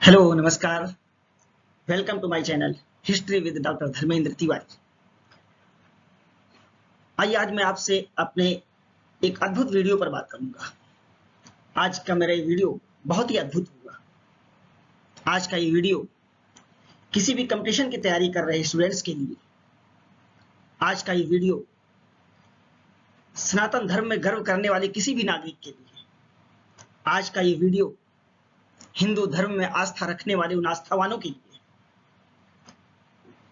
Hello नमस्कार। Welcome to my channel history with doctor Dharmendra Tiwari. आइए आज मैं आपसे अपने एक अद्भुत वीडियो पर बात करूंगा। आज का मेरा ये वीडियो बहुत ही अद्भुत होगा। आज का ये वीडियो किसी भी कंपटीशन की तैयारी कर रहे स्टूडेंट्स के लिए, आज का ये वीडियो सनातन धर्म में गर्व करने वाले किसी भी नागरिक के लिए, आज का ये वीडियो हिंदू धर्म में आस्था रखने वाले उन आस्थावानों के लिए,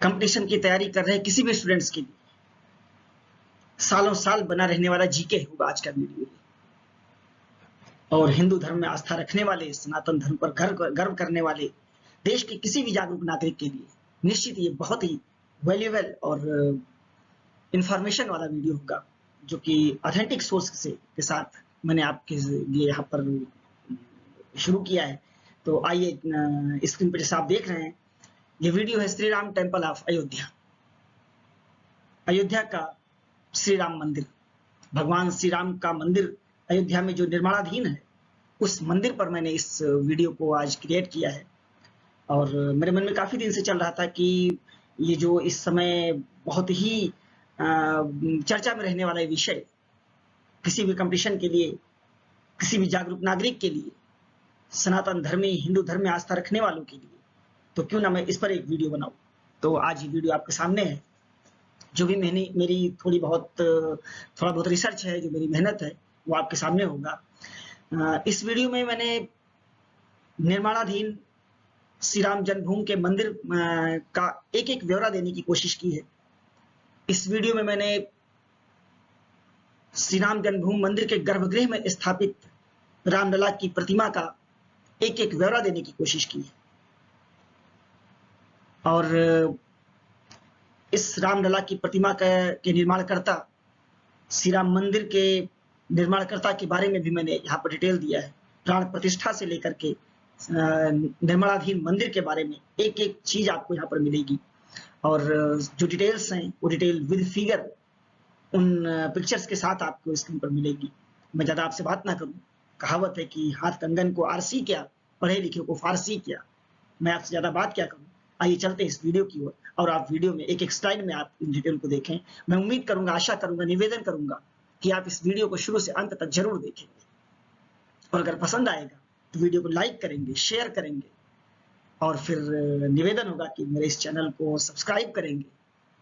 कंपटीशन की तैयारी कर रहे किसी भी स्टूडेंट्स के लिए सालों साल बना रहने वाला जीके होगा आज का वीडियो। और हिंदू धर्म में आस्था रखने वाले, सनातन धर्म पर गर्व करने वाले देश के किसी भी जागरूक नागरिक के लिए निश्चित ये बहुत ही वैल्यूएबल और इंफॉर्मेशन वाला वीडियो होगा, जो कि ऑथेंटिक सोर्स के साथ मैंने आपके लिए यहाँ पर शुरू किया है। तो आइए, स्क्रीन पर जैसा आप देख रहे हैं, ये वीडियो है श्री राम टेम्पल ऑफ अयोध्या। अयोध्या का श्री राम मंदिर, भगवान श्री राम का मंदिर अयोध्या में जो निर्माणाधीन है, उस मंदिर पर मैंने इस वीडियो को आज क्रिएट किया है। और मेरे मन में काफी दिन से चल रहा था कि ये जो इस समय बहुत ही चर्चा में रहने वाला विषय, किसी भी कंपटीशन के लिए, किसी भी जागरूक नागरिक के लिए, सनातन धर्मी हिंदू धर्म में आस्था रखने वालों के लिए, तो क्यों ना मैं इस पर एक वीडियो बनाऊं। तो आज ये वीडियो आपके सामने है। जो भी मेरी थोड़ा बहुत रिसर्च है, जो मेरी मेहनत है, वो आपके सामने होगा। इस वीडियो में मैंने निर्माणाधीन श्री राम जन्मभूमि के मंदिर का एक एक ब्यौरा देने की कोशिश की है। इस वीडियो में मैंने श्री राम जन्मभूमि मंदिर के गर्भगृह में स्थापित रामलला की प्रतिमा का एक एक ब्यौरा देने की कोशिश की है। और इस रामलला की प्रतिमा के निर्माणकर्ता, श्री राम मंदिर के निर्माणकर्ता के बारे में भी मैंने यहाँ पर डिटेल दिया है। प्राण प्रतिष्ठा से लेकर के निर्माणाधीन मंदिर के बारे में एक एक चीज आपको यहाँ पर मिलेगी। और जो डिटेल्स हैं, वो डिटेल विद फिगर उन पिक्चर्स के साथ आपको स्क्रीन पर मिलेगी। मैं ज्यादा आपसे बात ना करूं। कहावत है कि हाथ कंगन को आरसी क्या, पढ़े लिखे को फारसी क्या। मैं आपसे ज्यादा बात क्या करूं। आइए चलते हैं इस वीडियो की ओर, और आप वीडियो में एक एक स्लाइड में आप इन डिटेल को देखें। मैं उम्मीद करूंगा, आशा करूंगा, निवेदन करूंगा कि आप इस वीडियो को शुरू से अंत तक जरूर देखेंगे। और अगर पसंद आएगा तो वीडियो को लाइक करेंगे, शेयर करेंगे, और फिर निवेदन होगा कि मेरे इस चैनल को सब्सक्राइब करेंगे,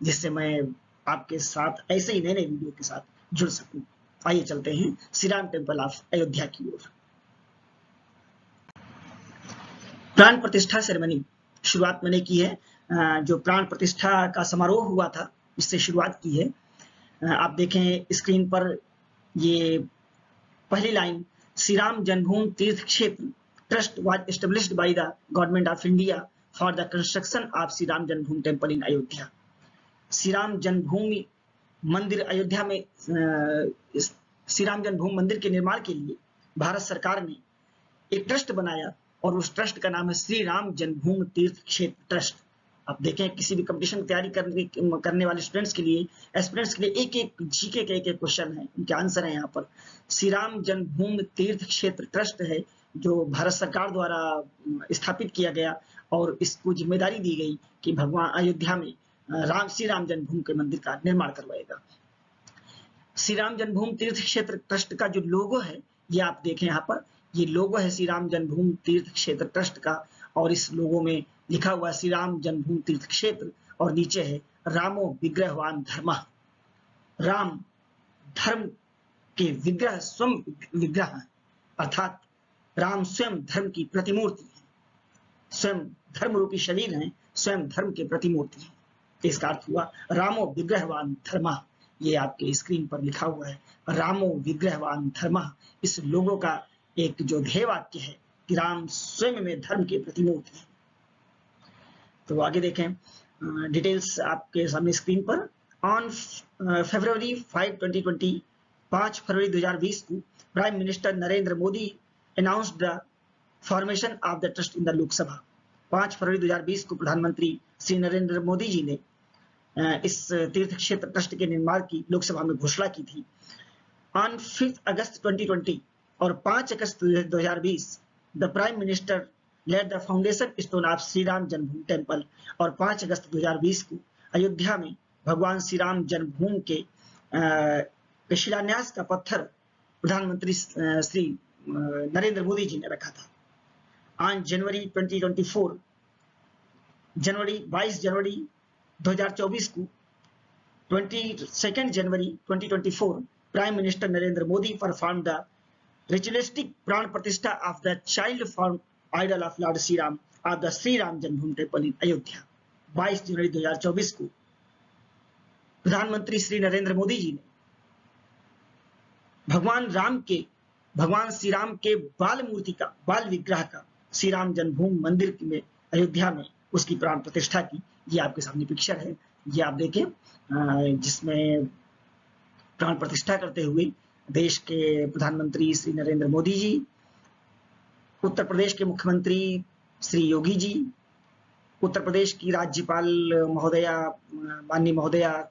जिससे मैं आपके साथ ऐसे ही नए नए वीडियो के साथ जुड़ सकूं। आइए चलते हैं श्री राम टेम्पल ऑफ अयोध्या की ओर। प्राण प्रतिष्ठा सेरेमनी शुरुआत मैंने की है। जो प्राण प्रतिष्ठा का समारोह हुआ था, उससे शुरुआत की है। आप देखें स्क्रीन पर, ये पहली लाइन, श्री राम जन्मभूमि तीर्थ क्षेत्र trust was established by the government of India for the construction of Shri Ram Janmabhoomi temple इन अयोध्या। श्री राम जन्मभूमि मंदिर अयोध्या में, श्री राम जन्मभूमि मंदिर के निर्माण के लिए भारत सरकार ने एक ट्रस्ट बनाया, और उस ट्रस्ट का नाम है श्री राम जन्मभूमि तीर्थ क्षेत्र ट्रस्ट। आप देखें, किसी भी कंपटीशन की तैयारी करने वाले स्टूडेंट्स के लिए, एस्पिरेंट्स के लिए एक एक जीके के एक एक क्वेश्चन है, उनके आंसर है यहाँ पर। श्री राम जन्मभूमि तीर्थ क्षेत्र ट्रस्ट है, जो भारत सरकार द्वारा स्थापित किया गया, और इसको जिम्मेदारी दी गई कि भगवान अयोध्या में श्री राम जन्मभूमि के मंदिर का निर्माण करवाएगा। श्री राम जन्मभूमि तीर्थ क्षेत्र ट्रस्ट का जो लोगो है, ये आप देखें यहाँ पर, ये लोगो है श्री राम जन्मभूमि तीर्थ क्षेत्र ट्रस्ट का। और इस लोगो में लिखा हुआ श्री राम जन्मभूमि तीर्थ क्षेत्र, और नीचे है रामो विग्रहवान धर्म। राम धर्म के विग्रह, स्वयं विग्रह, अर्थात राम स्वयं धर्म की प्रतिमूर्ति है, स्वयं धर्म रूपी शरीर है, स्वयं धर्म के प्रतिमूर्ति है। इसका अर्थ हुआ रामो विग्रहवान धर्म। ये आपके स्क्रीन पर लिखा हुआ है, रामो विग्रहवान धर्म। इस लोगों का एक जो ध्येय वाक्य है कि राम स्वयं में धर्म के प्रतिमूर्ति है। तो आगे देखें, डिटेल्स आपके सामने स्क्रीन पर। ऑन फरवरी 5, 2020, 5 फरवरी 2020 को prime minister Narendra Modi announced the formation of the trust in the Lok Sabha. 5 फरवरी 2020 को प्रधानमंत्री श्री नरेंद्र मोदी जी ने इस तीर्थ क्षेत्र ट्रस्ट के निर्माण की लोकसभा में घोषणा की थी। ऑन 5 अगस्त 2020 और 5 अगस्त 2020 the prime minister let the foundation stone of Shri Ram Janmabhoomi temple. और 5 अगस्त 2020 को अयोध्या में भगवान श्री राम जन्मभूमि के शिलान्यास का पत्थर प्रधानमंत्री श्री नरेंद्र मोदी जी ने रखा था। ऑन जनवरी 2024 22 जनवरी 2024 को 22 January 2024 prime minister Narendra Modi perform the ritualistic Pran Pratishtha of the child form idol of Lord Shri Ram of the Shri Ram Janmabhoomi temple in Ayodhya. 22 January 2024 को प्रधानमंत्री श्री नरेंद्र मोदी जी ने भगवान श्री राम के बाल विग्रह का श्री राम जन्मभूमि मंदिर में अयोध्या में उसकी प्राण प्रतिष्ठा की। ये आपके सामने पिक्चर है, ये आप देखें, जिसमें प्राण प्रतिष्ठा करते हुए देश के प्रधानमंत्री श्री नरेंद्र मोदी जी, उत्तर प्रदेश के मुख्यमंत्री श्री योगी जी, उत्तर प्रदेश की राज्यपाल महोदया माननीय महोदया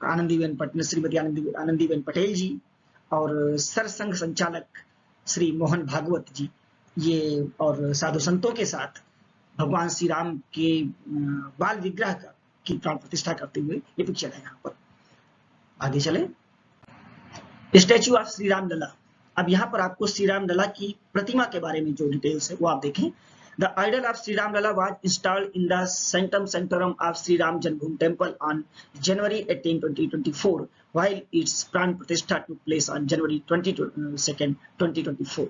श्रीमती आनंदीबेन पटेल जी और सरसंघ संचालक श्री मोहन भागवत जी, ये और साधु संतों के साथ भगवान श्री राम के बाल विग्रह की प्राण प्रतिष्ठा करते हुए ये पिक्चर है। यहाँ पर आगे चले, स्टैच्यू ऑफ श्री राम लला। अब यहाँ पर आपको श्री राम लला की प्रतिमा के बारे में जो डिटेल्स है वो आप देखें। The idol of Shri Ram Lalla was installed in the sanctum of Shri Ram Janmabhoomi temple on January 18, 2024, while its प्राण प्रतिष्ठा took place on January 22, 2024.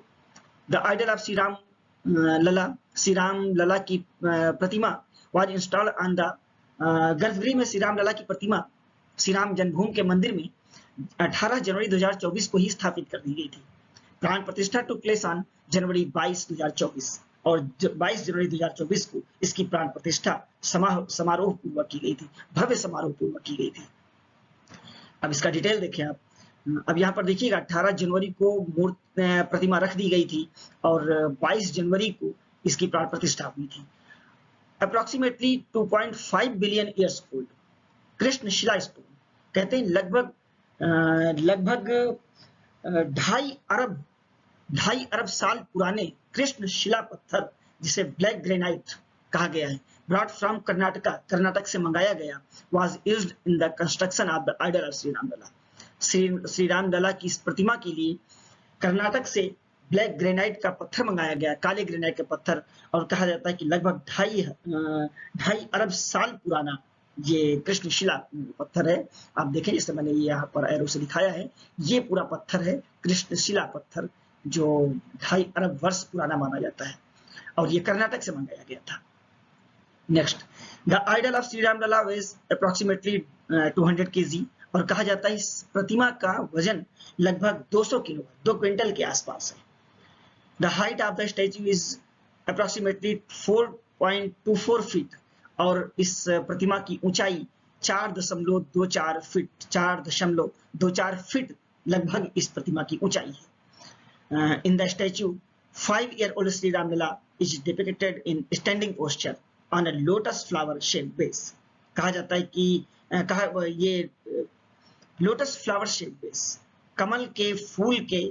The idol of Shri Ram Lalla की प्रतिमा वाज इंस्टॉल्ड ऑन द गर्भगृह में श्री राम लला की प्रतिमा श्री राम जन्मभूमि के मंदिर में 18 जनवरी 2024 को ही स्थापित कर दी गई थी। प्राण प्रतिष्ठा टुक प्लेस ऑन जनवरी 22, 2024 और 22 जनवरी 2024 को इसकी प्राण प्रतिष्ठा समारोह पूर्वक की गई थी, भव्य समारोह पूर्वक की गई थी। अब इसका डिटेल देखें आप। अब यहाँ पर देखिएगा 18 जनवरी को प्रतिमा रख दी गई थी और 22 जनवरी को इसकी प्राण प्रतिष्ठा हुई थी। Approximately 2.5 billion years old Krishna शिला स्टोन, कहते हैं लगभग 2.5 अरब साल पुराने कृष्ण शिला पत्थर, जिसे ब्लैक ग्रेनाइट कहा गया है, ब्रॉट फ्रॉम कर्नाटक से मंगाया गया, was used in the construction of the idol of Shri Ram Lalla. Shri Ram Lalla की इस प्रतिमा के लिए कर्नाटक से ब्लैक ग्रेनाइट का पत्थर मंगाया गया, काले ग्रेनाइट का पत्थर, और कहा जाता है कि लगभग 2.5 अरब साल पुराना ये कृष्ण शिला पत्थर है। आप देखें, जैसे मैंने ये यहाँ पर एरो से दिखाया है, ये पूरा पत्थर है कृष्ण शिला पत्थर, जो 2.5 अरब वर्ष पुराना माना जाता है और ये कर्नाटक से मंगाया गया था। Next, the idol of Shri Ram Lalla weighs approximately 200 kg, और कहा जाता है इस प्रतिमा का वजन लगभग 200 किलो, 2 क्विंटल के आसपास है। The height of the statue is approximately 4.24 feet, और इस प्रतिमा की ऊंचाई 4.24 फीट, 4.24 फीट लगभग इस प्रतिमा की ऊंचाई है। In the statue 5-year-old Sri Ram Lala is depicted in standing posture on a lotus flower shaped base। कहा जाता है कि ये लोटस फ्लावर शेप बेस, कमल के फूल के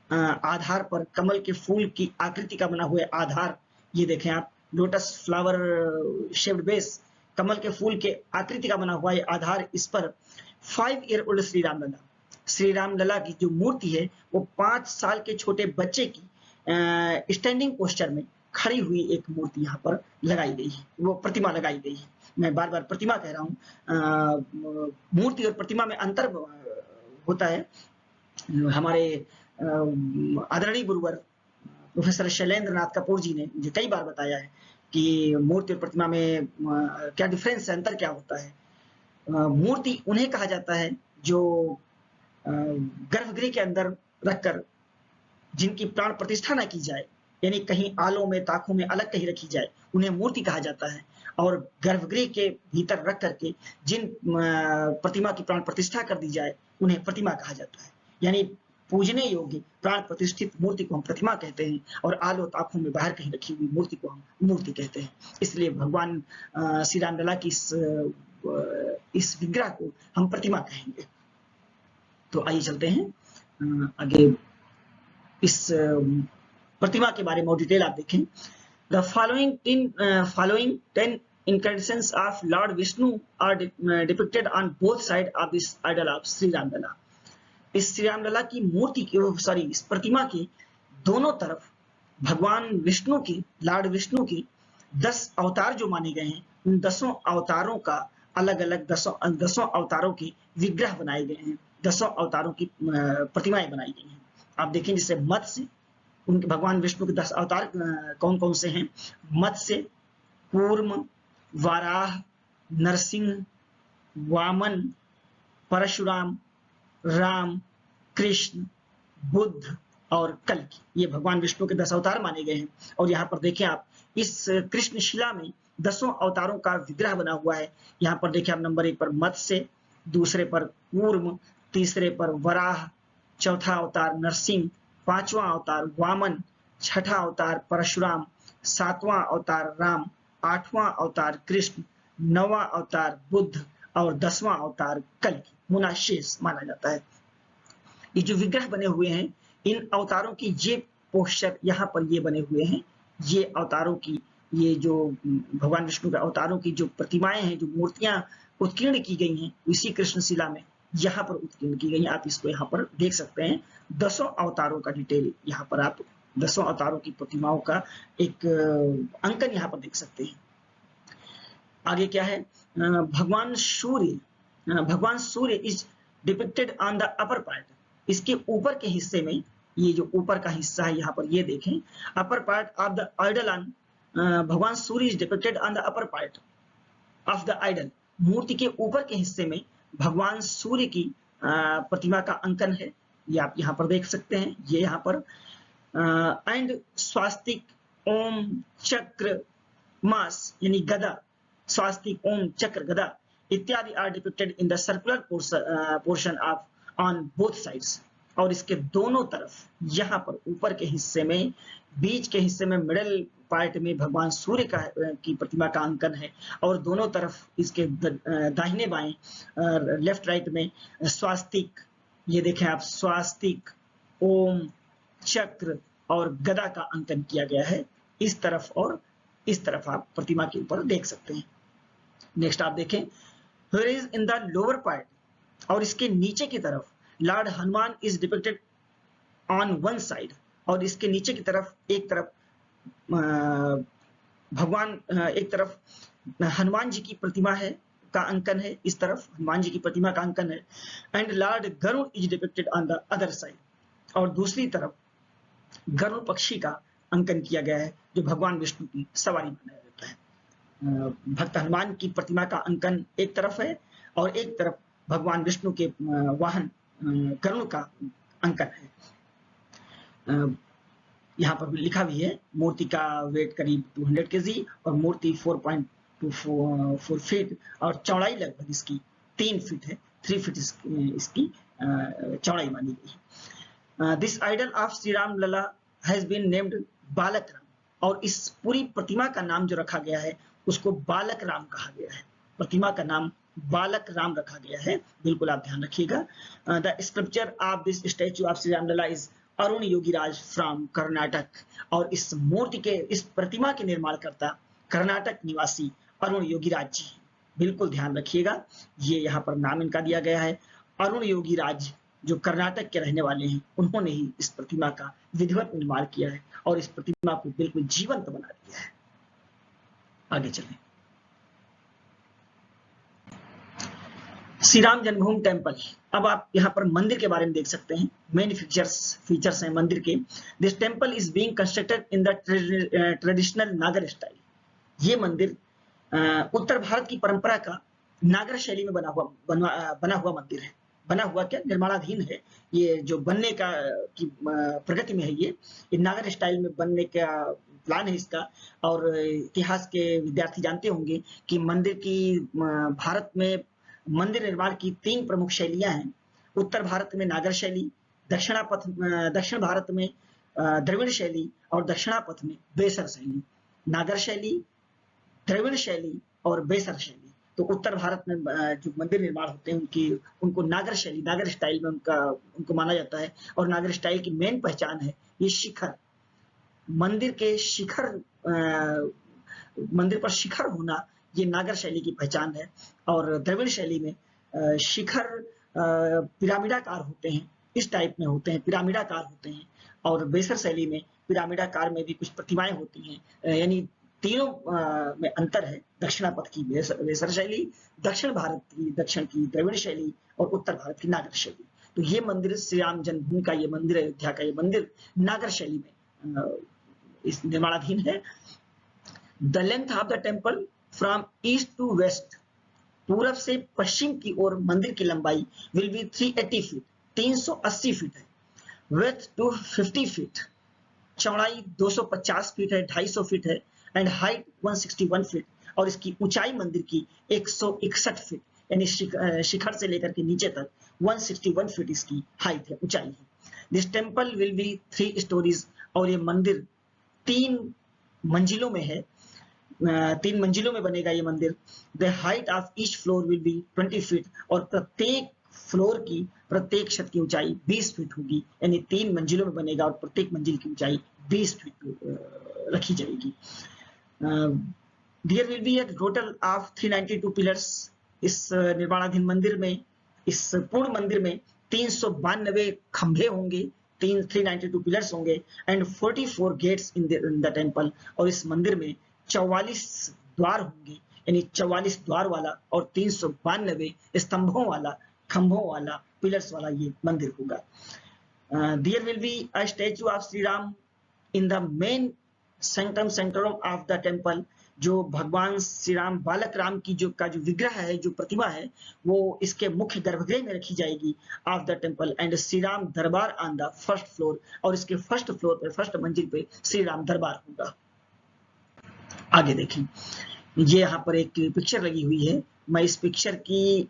आधार पर, कमल के फूल की आकृति का बना हुआ आधार, ये देखें आप, लोटस फ्लावर शेप्ड बेस, कमल के फूल के आकृति का बना हुआ आधार, इस पर 5-year-old श्री राम लला की जो मूर्ति है वो 5 साल के छोटे बच्चे की स्टैंडिंग पोस्चर में खड़ी हुई एक मूर्ति यहाँ पर लगाई गई है, वो प्रतिमा लगाई गई है। मैं बार बार प्रतिमा कह रहा हूँ, मूर्ति और प्रतिमा में अंतर होता है। हमारे आदरणीय गुरुवर प्रोफेसर शैलेंद्र नाथ कपूर जी ने मुझे कई बार बताया है कि मूर्ति और प्रतिमा में क्या डिफरेंस है, अंतर क्या होता है। मूर्ति उन्हें कहा जाता है जो गर्भगृह के अंदर रखकर जिनकी प्राण प्रतिष्ठा न की जाए, यानी कहीं आलों में, ताकों में अलग कहीं रखी जाए, उन्हें मूर्ति कहा जाता है। और गर्भगृह के भीतर रख करके जिन प्रतिमा की प्राण प्रतिष्ठा कर दी जाए उन्हें प्रतिमा कहा जाता है। यानी पूजने योग्य प्राण प्रतिष्ठित मूर्ति को हम प्रतिमा कहते हैं, और आलो ताकों में बाहर कहीं रखी हुई मूर्ति को हम मूर्ति कहते हैं। इसलिए भगवान श्री राम लला की इस विग्रह को हम प्रतिमा कहेंगे। तो आइए चलते हैं आगे, इस प्रतिमा के बारे में और डिटेल आप देखें। The following 10 incarnations of Lord Vishnu are depicted on both sides of this idol of Sri Ram Lala. इस श्री राम लला की मूर्ति की सॉरी इस प्रतिमा के दोनों तरफ भगवान विष्णु की लॉर्ड विष्णु की 10 अवतार जो माने गए हैं, उन 10 अवतारों का अलग अलग 10 अवतारों के विग्रह बनाए गए हैं, 10 अवतारों की प्रतिमाएं बनाई गई हैं। आप देखें जैसे मत्स्य, उनके भगवान विष्णु के 10 अवतार कौन कौन से हैं? मत्स्य, कूर्म, वाराह, नरसिंह, वामन, परशुराम, राम, कृष्ण, बुद्ध और कल्कि, ये भगवान विष्णु के 10 अवतार माने गए हैं। और यहाँ पर देखें आप इस कृष्ण शिला में 10 अवतारों का विग्रह बना हुआ है। यहाँ पर देखें आप नंबर 1 पर मत्स्य, दूसरे पर कूर्म, तीसरे पर वराह, चौथा अवतार नरसिंह, 5वां अवतार वामन, 6ठा अवतार परशुराम, 7वां अवतार राम, 8वां अवतार कृष्ण, 9वां अवतार बुद्ध और 10वां अवतार कल्कि मुनाशेष माना जाता है। ये जो विग्रह बने हुए हैं, इन अवतारों की ये पोस्चर यहाँ पर ये बने हुए हैं, ये अवतारों की, ये जो भगवान विष्णु के अवतारों की जो प्रतिमाएं हैं, जो मूर्तियां उत्कीर्ण की गई हैं इसी कृष्णशिला में, यहाँ पर उत्कीर्ण की गई हैं। आप इसको यहाँ पर देख सकते हैं, 10 अवतारों का डिटेल यहाँ पर आप 10 अवतारों की प्रतिमाओं का एक अंकन यहाँ पर देख सकते हैं। आगे क्या है? Bhagwan Surya is depicted on the upper part. इसके ऊपर के हिस्से में, ये जो ऊपर का हिस्सा है यहाँ पर ये देखें, upper part of the idol on Bhagwan Surya is depicted on the upper part of the idol. मूर्ति के ऊपर के हिस्से में भगवान सूर्य की प्रतिमा का अंकन है, ये आप यहाँ पर देख सकते हैं। ये यहाँ पर एंड स्वास्तिक, ओम, चक्र, मास यानी गदा, स्वास्तिक, ओम, चक्र, गदा इत्यादि are depicted in the circular portion of on both sides. और इसके दोनों तरफ यहाँ पर ऊपर के हिस्से में, बीच के हिस्से में, मिडल पार्ट में भगवान सूर्य की प्रतिमा का अंकन है, और दोनों तरफ इसके दाहिने बाएं लेफ्ट राइट में स्वास्तिक, ये देखें आप, स्वास्तिक, ओम, चक्र और गदा का अंकन किया गया है। इस तरफ और इस तरफ आप प्रतिमा के ऊपर देख सकते हैं। नेक्स्ट आप देखें, here is in the lower part, और इसके नीचे की तरफ Lord Hanuman is depicted on one side, और इसके नीचे की तरफ एक तरफ भगवान एक तरफ हनुमान जी की प्रतिमा है का अंकन है, इस तरफ हनुमान जी की प्रतिमा का अंकन है। And Lord Garud is depicted on the other side, और दूसरी तरफ गरुड़ पक्षी का अंकन किया गया है जो भगवान विष्णु की सवारी बनाया जाता है। भक्त हनुमान की प्रतिमा का अंकन एक तरफ है और एक तरफ भगवान विष्णु के वाहन गरुड़ का अंकन है। यहाँ पर लिखा भी है, मूर्ति का वेट करीब 200 kg और मूर्ति 4.24 फीट और चौड़ाई लगभग इसकी 3 फीट है, 3 फीट इसकी चौड़ाई मानी गई है। This idol of Shri Ram Lalla has been named Balak Ram, और इस पूरी प्रतिमा का नाम जो रखा गया है उसको बालक राम कहा गया है। प्रतिमा का नाम बालक राम रखा गया है, बिल्कुल आप ध्यान रखिएगा। The sculpture of this statue of Shri Ram Lalla is Arun Yogiraj from Karnataka, और इस मूर्ति के, इस प्रतिमा के निर्माणकर्ता कर्नाटक निवासी अरुण योगीराज जी, बिल्कुल ध्यान रखिएगा। ये यहाँ पर नाम इनका दिया गया है, अरुण योगीराज, जो कर्नाटक के रहने वाले हैं, उन्होंने ही इस प्रतिमा का विधिवत निर्माण किया है और इस प्रतिमा को बिल्कुल जीवंत बना दिया है। आगे चलें। श्री राम जन्मभूमि टेम्पल, अब आप यहाँ पर मंदिर के बारे में देख सकते हैं। मेन फीचर्स हैं मंदिर के। This temple is being constructed in the traditional नागर स्टाइल। ये मंदिर उत्तर भारत की परंपरा का नागर शैली में बना हुआ मंदिर है। बना हुआ क्या, निर्माणाधीन है। ये जो बनने का की प्रगति में है, ये नागर स्टाइल में बनने का प्लान है इसका। और इतिहास के विद्यार्थी जानते होंगे कि मंदिर की भारत में मंदिर निर्माण की 3 प्रमुख शैलियां हैं। उत्तर भारत में नागर शैली, दक्षिण भारत में द्रविड़ शैली और दक्षिणापथ में बेसर शैली। नागर शैली, द्रविड़ शैली और बेसर शैली। तो उत्तर भारत में जो मंदिर निर्माण होते हैं उनको नागर शैली, नागर स्टाइल में उनको माना जाता है। और नागर स्टाइल की मेन पहचान है ये शिखर, मंदिर के शिखर मंदिर पर शिखर होना ये नागर शैली की पहचान है। और द्रविड़ शैली में शिखर पिरामिडाकार होते हैं, इस टाइप में होते हैं, पिरामिडाकार होते हैं। और बेसर शैली में पिरामिडाकार में भी कुछ प्रतिमाएं होती हैं, यानी तीनों में अंतर है। दक्षिणापथ की बेसर शैली, दक्षिण भारत की, दक्षिण की द्रविड़ शैली और उत्तर भारत की नागर शैली। तो ये मंदिर श्री राम जन्मभूमि का ये मंदिर, अयोध्या का ये मंदिर नागर शैली में इस निर्माणाधीन है। The length of the temple from east to west, पूरब से पश्चिम की ओर मंदिर की लंबाई विल बी 380 फीट, 380 फीट है। विड्थ 250 फीट, चौड़ाई 250 फीट है, 250 फीट है। एंड हाइट 161 फीट, और इसकी ऊंचाई मंदिर की 161 फीट, यानी शिखर से लेकर के नीचे तक 161 फीट इसकी हाइट है, ऊंचाई है। This temple will be 3 stories, और ये मंदिर 3 मंजिलों में है, 3 मंजिलों में बनेगा ये मंदिर। The height of each floor will be 20 feet, और प्रत्येक फ्लोर की, प्रत्येक छत की ऊंचाई 20 फीट होगी, यानी 3 मंजिलों में बनेगा और प्रत्येक मंजिल की ऊंचाई 20 फीट रखी जाएगी। There will be a total of 392 pillars. इस निर्माणाधीन मंदिर में, इस पूर्ण मंदिर में 392 खंभे होंगे, 392 पिलर्स होंगे। And 44 gates in the temple, और इस मंदिर में 44 द्वार होंगे, यानी 44 द्वार वाला और 392 स्तंभों वाला, खंभों वाला, पिलर्स वाला ये मंदिर होगा। There will be a statue of Shri Ram in the main sanctum of the temple. जो भगवान श्री राम, बालक राम की जो विग्रह है, जो प्रतिमा है, वो इसके मुख्य गर्भगृह में रखी जाएगी of the temple. And Shri Ram दरबार ऑन द फर्स्ट फ्लोर, और इसके फर्स्ट फ्लोर पे, फर्स्ट मंजिल पे श्री राम दरबार होगा। आगे देखें, ये यहाँ पर एक पिक्चर लगी हुई है। मैं इस पिक्चर की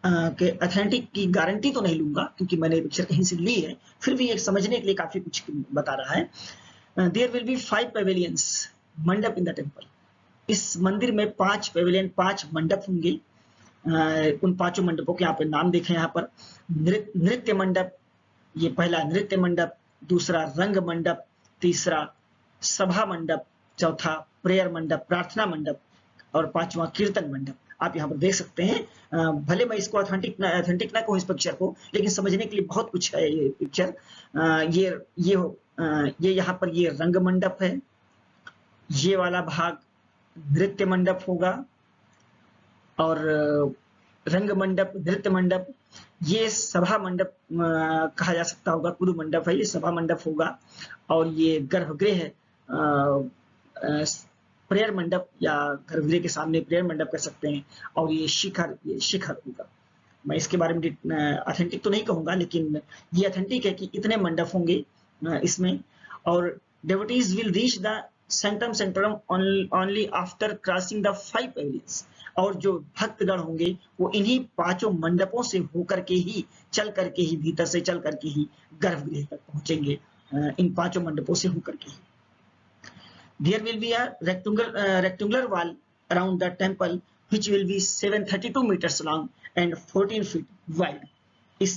के ऑथेंटिक की गारंटी तो नहीं लूंगा, क्योंकि मैंने पिक्चर कहीं से ली है, फिर भी एक समझने के लिए काफी कुछ बता रहा है। देयर विल बी 5 पेविलियंस मंडप इन द टेम्पल। इस मंदिर में 5 पेविलियन, 5 मंडप होंगे। उन 5 मंडपों के यहाँ पे नाम देखें। यहाँ पर नृत्य मंडप, ये पहला नृत्य मंडप, दूसरा रंग मंडप, तीसरा सभा मंडप, चौथा प्रेयर मंडप, प्रार्थना मंडप, और 5वां कीर्तन मंडप। आप यहाँ पर देख सकते हैं। भले मैं इसको ऑथेंटिक ना कहूँ इस पिक्चर को, लेकिन समझने के लिए बहुत कुछ है ये पिक्चर। ये यहाँ पर ये रंग मंडप है, ये वाला भाग नृत्य मंडप होगा, और रंग मंडप, नृत्य मंडप, ये सभा मंडप कहा जा सकता होगा, पूर्व मंडप है, ये सभा मंडप होगा। और ये गर्भगृह प्रेयर मंडप, या गर्भगृह के सामने प्रेयर मंडप कह सकते हैं। और ये शिखर होगा। मैं इसके बारे में ऑथेंटिक तो नहीं कहूंगा, लेकिन ये ऑथेंटिक है कि इतने मंडप होंगे इसमें। और devotees will reach the sanctum only after crossing the 5 pavilions, और जो भक्तगण होंगे वो इन्हीं 5 मंडपों से होकर के ही, चल करके ही, भीतर से चल करके ही गर्भगृह तक पहुंचेंगे, इन 5 मंडपों से होकर के ही। There will be a rectangular wall around the temple which will be 732 meters long and 14 feet wide. इस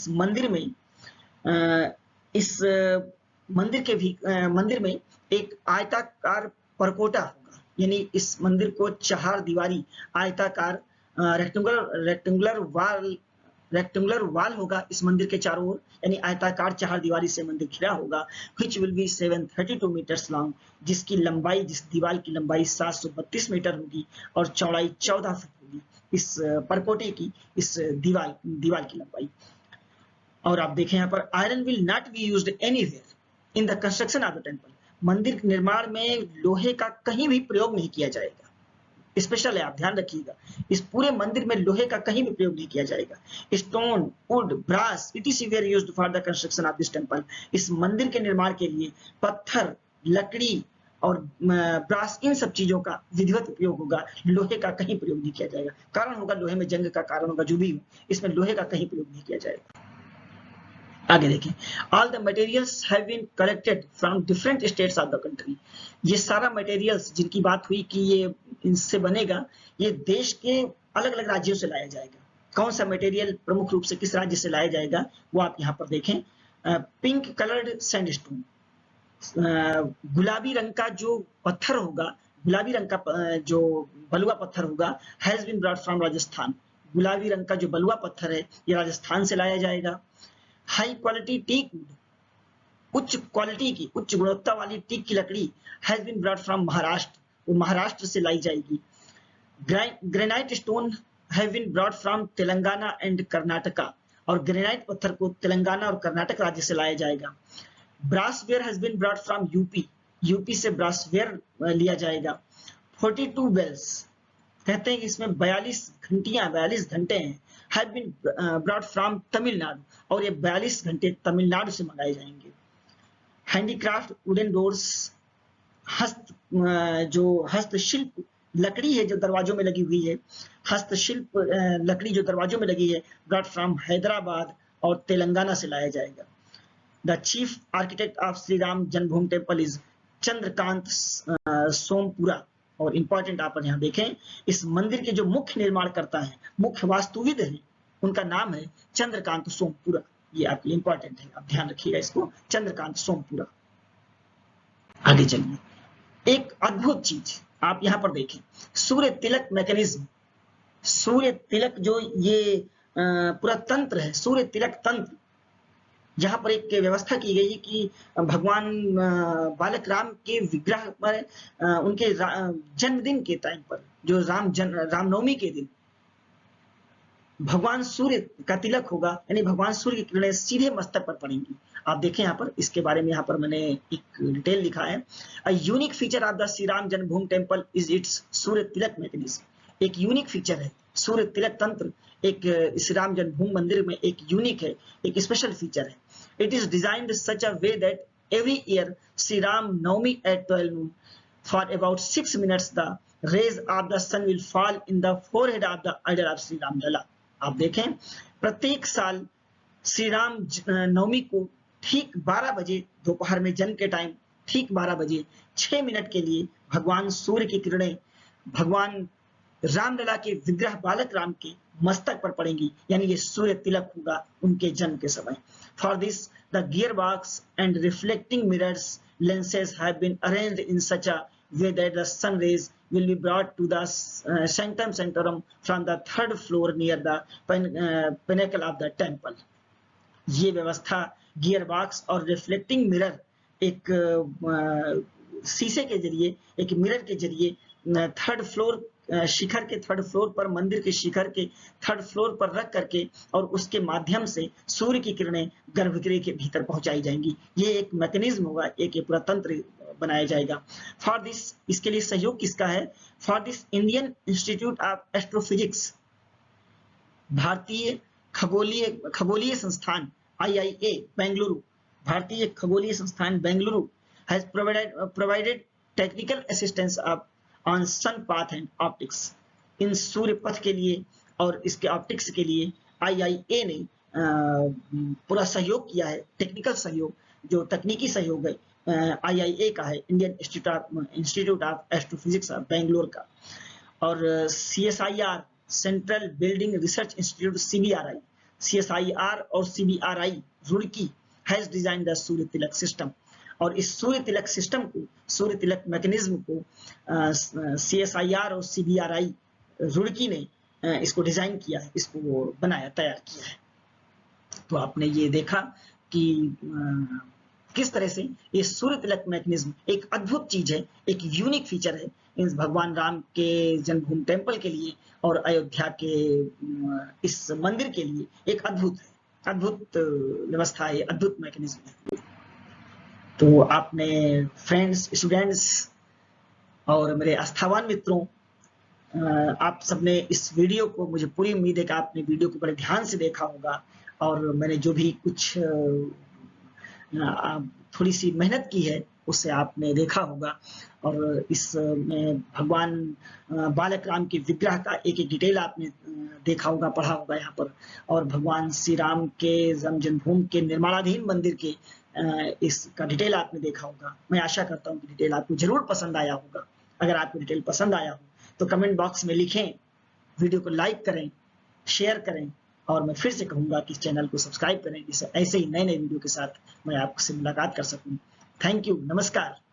मंदिर में एक आयताकार परकोटा होगा, यानी इस मंदिर को 4 दीवारी आयताकार रेक्टेंगुलर वाल होगा इस मंदिर के चारों ओर, यानी आयताकार 4 दीवारी से मंदिर घिरा होगा। which will be 732 meters long, जिसकी लंबाई, जिस दीवार की लंबाई 732 मीटर होगी और चौड़ाई 14 फीट होगी, इस परकोटे की, इस दीवार की लंबाई। और आप देखें यहाँ पर, iron will not be used anywhere in the construction of the temple. मंदिर के निर्माण में लोहे का कहीं भी प्रयोग नहीं किया जाएगा। स्पेशल है, आप ध्यान रखिएगा, इस पूरे मंदिर में लोहे का कहीं भी प्रयोग नहीं किया जाएगा। Stone, wood, brass, it were used for the construction of this temple. इस मंदिर के निर्माण के लिए पत्थर, लकड़ी और ब्रास, इन सब चीजों का विधिवत उपयोग होगा। लोहे का कहीं प्रयोग नहीं किया जाएगा। कारण होगा लोहे में जंग का कारण होगा, जो भी हो, इसमें लोहे का कहीं प्रयोग नहीं किया जाएगा। आगे देखें, all the materials have been collected from different states of the country. ये सारा मटेरियल्स जिनकी बात हुई कि ये इनसे बनेगा, ये देश के अलग अलग राज्यों से लाया जाएगा। कौन सा मटेरियल प्रमुख रूप से किस राज्य से लाया जाएगा वो आप यहाँ पर देखें। पिंक कलर्ड सैंडस्टोन, गुलाबी रंग का जो पत्थर होगा, गुलाबी रंग का जो बलुआ पत्थर होगा, has been brought from Rajasthan. गुलाबी रंग का जो बलुआ पत्थर है ये राजस्थान से लाया जाएगा। हाई क्वालिटी टीक, उच्च क्वालिटी की, उच्च गुणवत्ता वाली टीक की लकड़ी has been brought from Maharashtra, वो महाराष्ट्र से लाई जाएगी। Granite stone have been brought from Telangana and Karnataka, और ग्रेनाइट पत्थर को तेलंगाना और कर्नाटक राज्य से लाया जाएगा। Brassware has been brought from UP, UP से ब्रासवेयर लिया जाएगा। 42 बेल्स, कहते हैं कि इसमें 42 घंटे हैं, have been brought from Tamil Nadu, और ये 42 घंटे तमिलनाडु से मंगाए जाएंगे। हैंडीक्राफ्ट वुडन डोर्स, जो हस्तशिल्प लकड़ी है जो दरवाजों में लगी हुई है, हस्तशिल्प लकड़ी जो दरवाजों में लगी है, ब्रॉट फ्रॉम हैदराबाद और तेलंगाना से लाया जाएगा। The chief architect of Shri Ram Janmabhoomi temple is Chandrakant Sompura, और इंपॉर्टेंट आप यहाँ देखें, इस मंदिर के जो मुख्य निर्माणकर्ता हैं, मुख्य वास्तुविद हैं, उनका नाम है चंद्रकांत सोमपुरा। ये आपके लिए इंपॉर्टेंट है, आप ध्यान रखिएगा इसको, चंद्रकांत सोमपुरा। आगे चलिए, एक अद्भुत चीज आप यहाँ पर देखें, सूर्य तिलक मैकेनिज्म। सूर्य तिलक जो ये पूरा तंत्र है, सूर्य तिलक तंत्र, जहां पर एक व्यवस्था की गई कि भगवान बालक राम के विग्रह पर उनके जन्मदिन के टाइम पर, जो रामनवमी के दिन भगवान सूर्य का तिलक होगा, यानी भगवान सूर्य की किरणें सीधे मस्तक पर पड़ेंगी। आप देखें यहाँ पर, इसके बारे में यहाँ पर मैंने एक डिटेल लिखा है। A unique feature of the Shri Ram Janmabhoomi temple is its Surya Tilak mechanism. एक यूनिक फीचर है सूर्य तिलक तंत्र, एक श्री राम जन्मभूमि मंदिर में एक यूनिक है, एक स्पेशल फीचर है। It is designed such a way that every year Shri Ram Navami at 12 noon for about 6 minutes the rays of the sun will fall in the forehead of the idol of Sri Ram Lala। आप देखें, प्रत्येक साल श्री राम नवमी को ठीक 12 बजे दोपहर में, जन्म के टाइम ठीक 12 बजे 6 मिनट के लिए भगवान सूर्य की किरणें भगवान रामलला के विग्रह बालक राम के मस्तक पर पड़ेंगी, यानी ये सूर्य तिलक होगा उनके जन्म के समय। For this the gear box and reflecting mirrors lenses have been arranged in such a way that the sun rays will be brought to the sanctum sanctorum from the 3rd floor near the pinnacle of the temple। ये व्यवस्था gear box और reflecting mirror, एक शीशे के जरिए, एक mirror के जरिए 3rd फ्लोर शिखर के 3rd फ्लोर पर, मंदिर के शिखर के 3rd फ्लोर पर रख करके, और उसके माध्यम से सूर्य की किरणें गर्भगृह के भीतर पहुंचाई जाएंगी। ये एक मैकेनिज्म होगा, एक पूरा तंत्र बनाया जाएगा। फॉर दिस, इसके लिए सहयोग किसका है? For this Indian institute of astrophysics, भारतीय खगोलीय संस्थान IIA बेंगलुरु, भारतीय खगोलीय संस्थान Bengaluru has provided technical assistance on sun path and optics। इन सूर्य पथ के लिए और इसके ऑप्टिक्स के लिए IIA ने पूरा सहयोग किया है, टेक्निकल सहयोग, जो तकनीकी सहयोग है IIA का है, Indian institute of astrophysics Bangalore का। और CSIR, central building research institute CBRI, CSIR और CBRI Roorkee has design the Surya Tilak system. और इस सूर्य तिलक सिस्टम को, सूर्य तिलक मैकेनिज्म को CSIR और CBRI रुड़की ने इसको डिजाइन किया है, इसको बनाया, तैयार किया है। तो आपने ये देखा कि किस तरह से ये सूर्य तिलक मैकेनिज्म एक अद्भुत चीज है, एक यूनिक फीचर है इस भगवान राम के जन्मभूमि टेम्पल के लिए और अयोध्या के इस मंदिर के लिए एक अद्भुत व्यवस्था है, अद्भुत मैकेनिज्म है। तो आपने फ्रेंड्स, स्टूडेंट्स और मेरे आस्थावान मित्रों, आप सबने इस वीडियो को, मुझे पूरी उम्मीद है कि आपने वीडियो को बड़े ध्यान से देखा होगा, और मैंने जो भी कुछ थोड़ी सी मेहनत की है उससे आपने देखा होगा। और इसमें भगवान बालक राम के विग्रह का एक डिटेल आपने देखा होगा, पढ़ा होगा यहाँ पर, और भगवान श्री राम के जन्मभूमि के निर्माणाधीन मंदिर के इसका डिटेल आपने देखा होगा। मैं आशा करता हूँ कि डिटेल आपको जरूर पसंद आया होगा। अगर आपको डिटेल पसंद आया हो तो कमेंट बॉक्स में लिखें, वीडियो को लाइक करें, शेयर करें, और मैं फिर से कहूंगा कि इस चैनल को सब्सक्राइब करें, जिससे ऐसे ही नए वीडियो के साथ मैं आपसे मुलाकात कर सकूं। थैंक यू, नमस्कार।